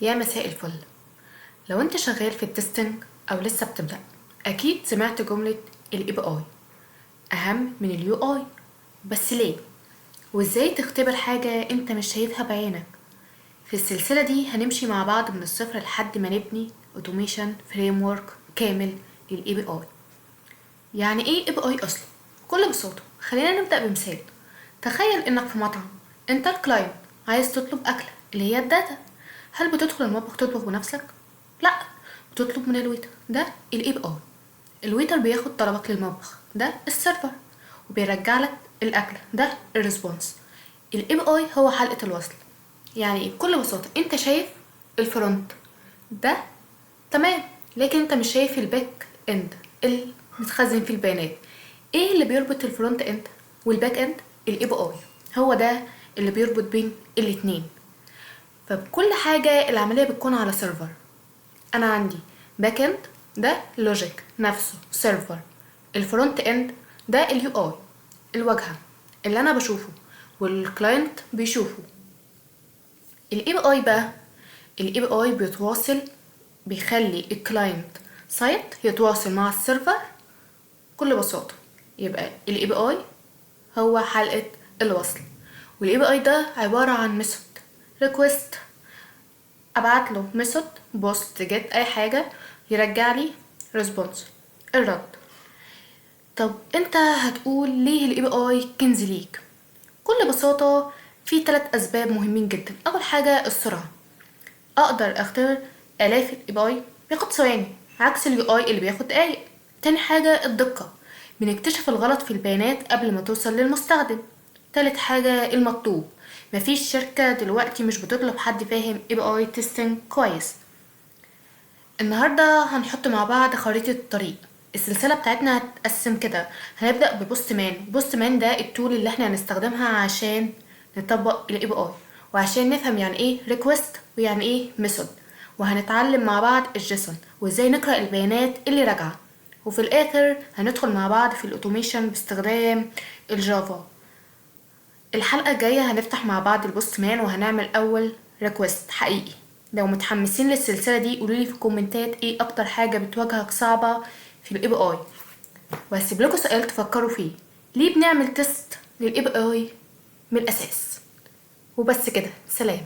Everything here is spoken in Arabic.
يا مساء الفل. لو انت شغال في التستنج او لسه بتبدأ، اكيد سمعت جملة ال API اهم من ال UI. بس ليه؟ وازاي تختبر حاجة انت مش شايفها بعينك؟ في السلسلة دي هنمشي مع بعض من الصفر لحد ما نبني اوتوميشن فريم كامل لل API. يعني ايه API اصلا؟ بكل بساطة خلينا نبدأ بمثال. تخيل انك في مطعم، انت الكلاينت عايز تطلب اكلة اللي هي الداتا. هل بتدخل المطبخ تطبخ بنفسك؟ لا، بتطلب من الويتر، ده ال API. الويتر بياخد طلبك للمطبخ، ده السيرفر، وبيرجع لك الاكلة، ده الريسبونس. ال API هو حلقة الوصل. يعني ايه؟ بكل بساطة انت شايف الفرونت ده تمام، لكن انت مش شايف الباك اند اللي متخزن فيه البيانات. ايه اللي بيربط الفرونت اند والباك اند؟ الاي بي اي. هو ده اللي بيربط بين الاتنين. فبكل حاجة العملية بتكون على سيرفر. انا عندي باك اند، ده لوجيك نفسه سيرفر. الفرونت اند ده اليو اي، الواجهة اللي انا بشوفه والكلاينت بيشوفه. الاي بي اي بقى، الاي بي اي بيتواصل، بيخلي الكلاينت سايت يتواصل مع السيرفر بكل بساطة. يبقى الاي بي اي هو حلقة الوصل. والاي بي اي ده عبارة عن ميثود ريكوست، ابعت له ميثود بوست جيت اي حاجة يرجع لي ريسبونس، الرد. طب انت هتقول ليه الاي بي اي كنز ليك؟ بكل بساطة في 3 اسباب مهمين جدا. اول حاجة السرعة، اقدر اختبر الاف الاي بي اي بياخد ثواني عكس اليو اي اللي بياخد دقايق. تاني حاجة الدقة، بنكتشف الغلط في البيانات قبل ما توصل للمستخدم. تالت حاجة المطلوب، مفيش شركة دلوقتي مش بتطلب حد فاهم اي بي اي تيستنج كويس. النهاردة هنحط مع بعض خريطة الطريق. السلسلة بتاعتنا هتقسم كده. هنبدأ ببوست مان. بوست مان ده التول اللي احنا هنستخدمها عشان نطبق ال API، وعشان نفهم يعني ايه request ويعني ايه method. وهنتعلم مع بعض الجيسون وازاي نقرأ البيانات اللي راجعة. وفي الاخر هندخل مع بعض في الاوتوميشن باستخدام الجافا. الحلقة الجاية هنفتح مع بعض البوست مان وهنعمل اول ريكوست حقيقي. لو متحمسين للسلسلة دي قولولي في الكومنتات ايه اكتر حاجة بتواجهك صعبة في الاي بي اي، وهسيب لكم سؤال تفكروا فيه: ليه بنعمل تيست للاي بي اي من الاساس؟ وبس كده، سلام.